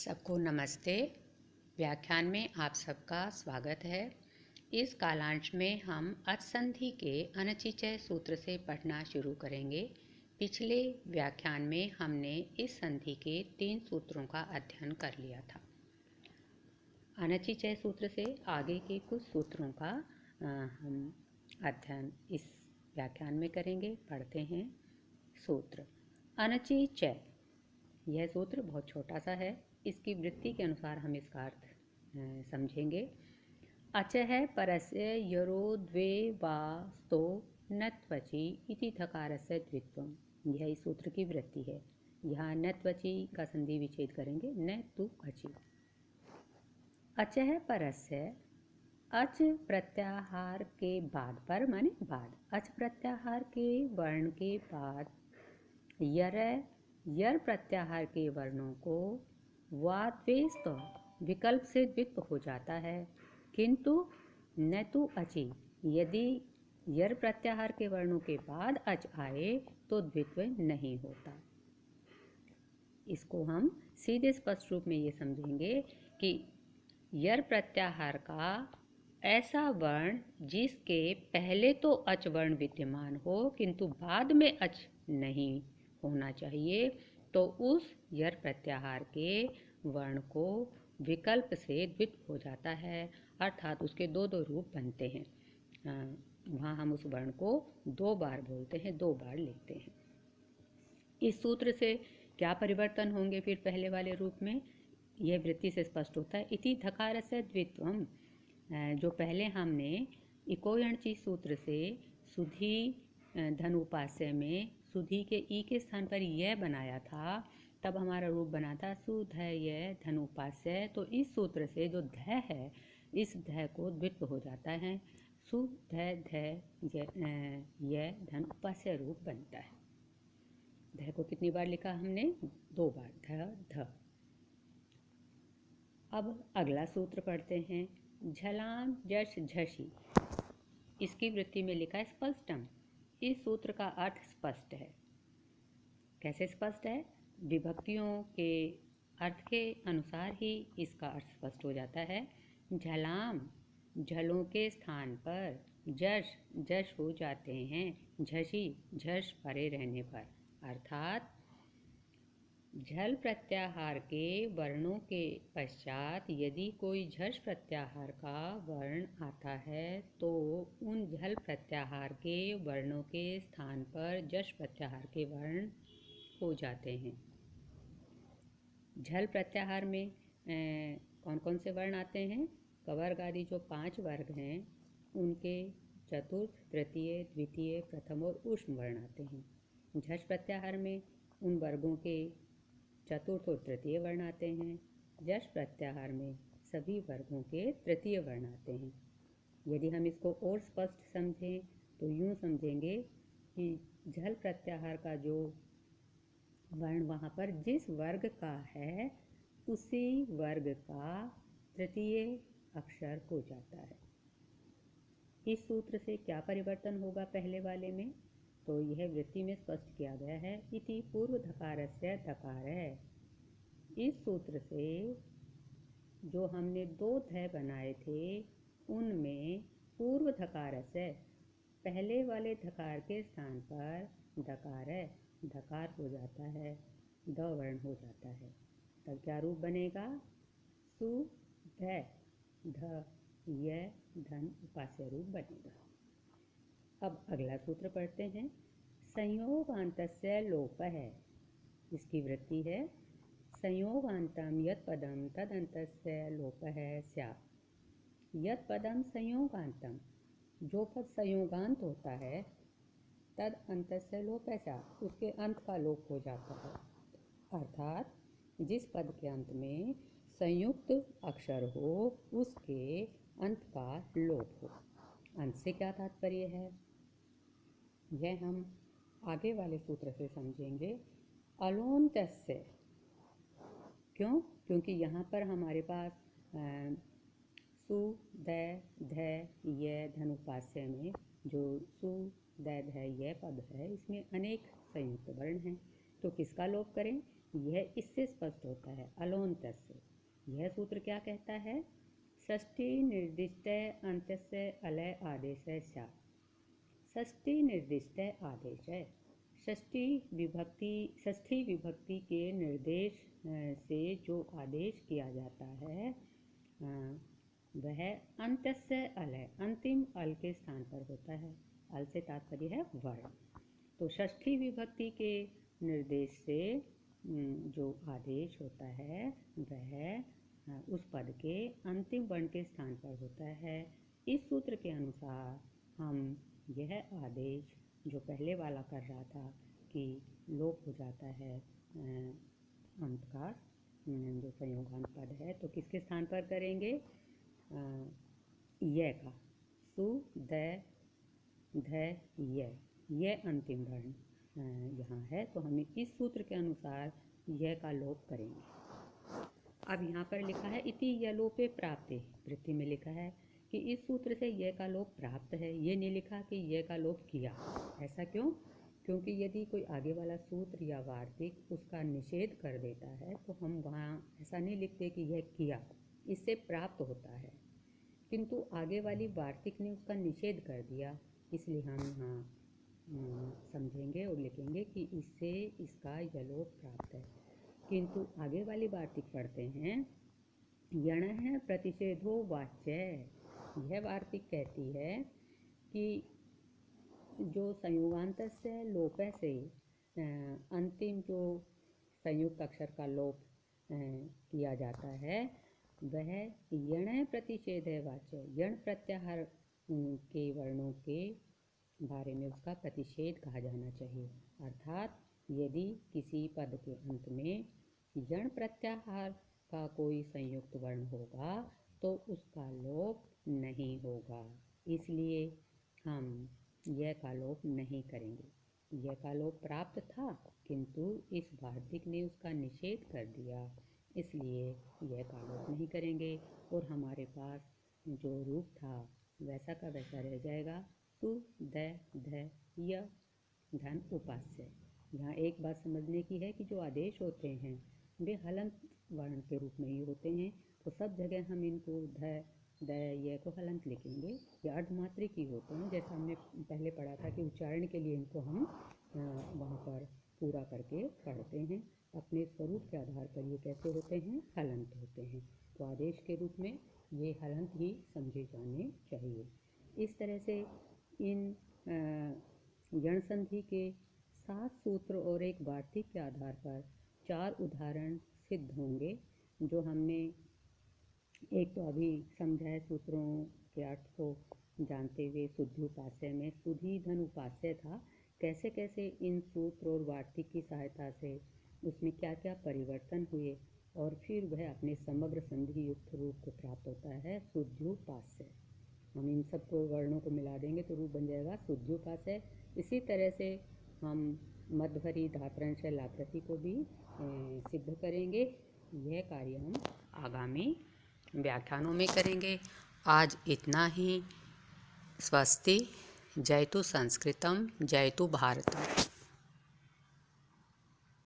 सबको नमस्ते। व्याख्यान में आप सबका स्वागत है। इस कालांश में हम अच संधि के अनचिचय सूत्र से पढ़ना शुरू करेंगे। पिछले व्याख्यान में हमने इस संधि के 3 सूत्रों का अध्ययन कर लिया था। अनचिचय सूत्र से आगे के कुछ सूत्रों का हम अध्ययन इस व्याख्यान में करेंगे। पढ़ते हैं सूत्र। अनचिचय, यह सूत्र बहुत छोटा सा है। इसकी वृत्ति के अनुसार हम इसका अर्थ समझेंगे। अचः परस्य यरो द्वे वा स्तो न त्वचि इति थकारस्य द्वित्वम्, यह इस सूत्र की वृत्ति है। यहाँ न त्वचि का संधि विच्छेद करेंगे, न तु अचि। अचः परस्य, अच प्रत्याहार के बाद पर माने बाद, अच प्रत्याहार के वर्ण के बाद यर प्रत्याहार के वर्णों को वा द्वेस्त विकल्प से द्वित्व हो जाता है, किंतु न तु अचि, यदि यर प्रत्याहार के वर्णों के बाद अच आए तो द्वित्व नहीं होता। इसको हम सीधे स्पष्ट रूप में ये समझेंगे कि यर प्रत्याहार का ऐसा वर्ण जिसके पहले तो अच वर्ण विद्यमान हो किंतु बाद में अच नहीं होना चाहिए, तो उस यर प्रत्याहार के वर्ण को विकल्प से द्वित्व हो जाता है, अर्थात उसके दो रूप बनते हैं। वहाँ हम उस वर्ण को 2 बार बोलते हैं, 2 बार लिखते हैं। इस सूत्र से क्या परिवर्तन होंगे फिर पहले वाले रूप में, यह वृत्ति से स्पष्ट होता है। इति धकारस्य द्वित्वम्, जो पहले हमने इकोयणचि सूत्र से सुधी धन उपास्य में सुधी के ई के स्थान पर यह बनाया था, तब हमारा रूप बना था सुधय धन उपास्य। तो इस सूत्र से जो ध है, इस ध को द्वित्व हो जाता है, सुधय य धन उपास्य रूप बनता है। ध को कितनी बार लिखा हमने? 2 बार, ध। अब अगला सूत्र पढ़ते हैं। झलाम जश झसी, इसकी वृत्ति में लिखा है स्पष्टम। इस सूत्र का अर्थ स्पष्ट है। कैसे स्पष्ट है? विभक्तियों के अर्थ के अनुसार ही इसका अर्थ स्पष्ट हो जाता है। झलाम, झलों के स्थान पर जश हो जाते हैं, झसी झस परे रहने पर, अर्थात झल प्रत्याहार के वर्णों के पश्चात यदि कोई झस प्रत्याहार का वर्ण आता है तो उन झल प्रत्याहार के वर्णों के स्थान पर जश प्रत्याहार के वर्ण हो जाते हैं। झल प्रत्याहार में कौन कौन से वर्ण आते हैं? कवर्ग आदि जो 5 वर्ग हैं उनके चतुर्थ, तृतीय, द्वितीय, प्रथम और ऊष्म वर्ण आते हैं। झस प्रत्याहार में उन वर्गों के चतुर्थ और तृतीय वर्ण आते हैं। जश प्रत्याहार में सभी वर्गों के तृतीय वर्ण आते हैं। यदि हम इसको और स्पष्ट समझें तो यूँ समझेंगे कि झल प्रत्याहार का जो वर्ण वहाँ पर जिस वर्ग का है उसी वर्ग का तृतीय अक्षर हो जाता है। इस सूत्र से क्या परिवर्तन होगा पहले वाले में, तो यह वृत्ति में स्पष्ट किया गया है। इति पूर्व धकारस्य धकार है। इस सूत्र से जो हमने 2 ध बनाए थे उनमें पूर्व धकारस्य, पहले वाले धकार के स्थान पर धकार हो जाता है, द वर्ण हो जाता है। तब क्या रूप बनेगा? सु ध य धन उपास्य रूप बनेगा। अब अगला सूत्र पढ़ते हैं। संयोगान्तस्य लोपः, इसकी वृत्ति है संयोगान्तं यत् पदं तदन्तस्य लोपः स्यात्। यत् पदम संयोगान्तम, जो पद संयोगांत होता है, तद अंतस्य लोपः स्यात्, उसके अंत का लोप हो जाता है। अर्थात जिस पद के अंत में संयुक्त अक्षर हो उसके अंत का लोप हो। अंत से क्या तात्पर्य है, यह हम आगे वाले सूत्र से समझेंगे। अलोन्तस्य, क्यों? क्योंकि यहाँ पर हमारे पास सु ध य धन उपास्य में जो सु ध य पद है, इसमें अनेक संयुक्त वर्ण हैं, तो किसका लोप करें? यह इससे स्पष्ट होता है अलोन्त से। यह सूत्र क्या कहता है? षष्ठी निर्दिष्ट अंत्यस्य अलय आदेश सा। षष्ठी निर्दिष्ट आदेश है। षष्ठी विभक्ति के निर्देश से जो आदेश किया जाता है वह अंत्यस्य अलय, अंतिम अल के स्थान पर होता है। अल से तात्पर्य है वर्ण। तो षष्ठी विभक्ति के निर्देश से जो आदेश होता है वह उस पद के अंतिम वर्ण के स्थान पर होता है। इस सूत्र के अनुसार हम यह आदेश जो पहले वाला कर रहा था कि लोप हो जाता है अंत का, जो संयोगांत पद है, तो किसके स्थान पर करेंगे? य का। सु द ध य अंतिम वर्ण यहाँ है, तो हम इस सूत्र के अनुसार यह का लोप करेंगे। अब यहाँ पर लिखा है इति यलोपे प्राप्ते, वृत्ति में लिखा है कि इस सूत्र से यह का लोप प्राप्त है। ये नहीं लिखा कि यह का लोप किया। ऐसा क्यों? क्योंकि यदि कोई आगे वाला सूत्र या वार्तिक उसका निषेध कर देता है तो हम वहाँ ऐसा नहीं लिखते कि यह किया, इससे प्राप्त होता है। किंतु आगे वाली वार्तिक ने उसका निषेध कर दिया, इसलिए हम यहाँ समझेंगे और लिखेंगे कि इससे इसका यलोप प्राप्त है। किंतु आगे वाली वार्तिक पढ़ते हैं यणः प्रतिषेधो वाच्य। यह वार्तिक कहती है कि जो संयुगान्तस्य लोप से अंतिम जो संयुक्त अक्षर का लोप किया जाता है वह यण प्रतिषेध है वाच्य। यण प्रत्याहार के वर्णों के बारे में उसका प्रतिषेध कहा जाना चाहिए। अर्थात यदि किसी पद के अंत में यण प्रत्याहार का कोई संयुक्त वर्ण होगा तो उसका लोप नहीं होगा, इसलिए हम यह का लोप नहीं करेंगे। यह का लोप प्राप्त था किंतु इस वार्तिक ने उसका निषेध कर दिया, इसलिए यह का लोप नहीं करेंगे और हमारे पास जो रूप था वैसा का वैसा रह जाएगा। सु द ध य धन उपास्य। यहाँ एक बात समझने की है कि जो आदेश होते हैं वे हलंत वर्ण के रूप में ही होते हैं, तो सब जगह हम इनको ध द य को हलंत लिखेंगे। ये अर्धमात्रिक ही होते हैं, जैसा हमने पहले पढ़ा था कि उच्चारण के लिए इनको हम वहाँ पर पूरा करके पढ़ते हैं। अपने स्वरूप के आधार पर ये कैसे होते हैं? हलंत होते हैं। तो आदेश के रूप में ये हलंत ही समझे जाने चाहिए। इस तरह से इन यण संधि के 7 सूत्र और एक वार्तिक के आधार पर 4 उदाहरण सिद्ध होंगे, जो हमने एक तो अभी समझा है सूत्रों के अर्थ को जानते हुए। शुद्ध्युपास्य में सुधी धन उपास्य था, कैसे कैसे इन सूत्र और वार्तिक की सहायता से उसमें क्या क्या परिवर्तन हुए और फिर वह अपने समग्र संधि युक्त रूप को प्राप्त होता है शुद्ध्युपास्य। हम इन सबको वर्णों को मिला देंगे तो रूप बन जाएगा शुद्ध्युपास्य। इसी तरह से हम मध्यभरी धातृंश लाकृति को भी सिद्ध करेंगे। यह कार्य हम आगामी व्याख्यानों में करेंगे। आज इतना ही। स्वस्ति। जयतु संस्कृतम, जयतु भारतम।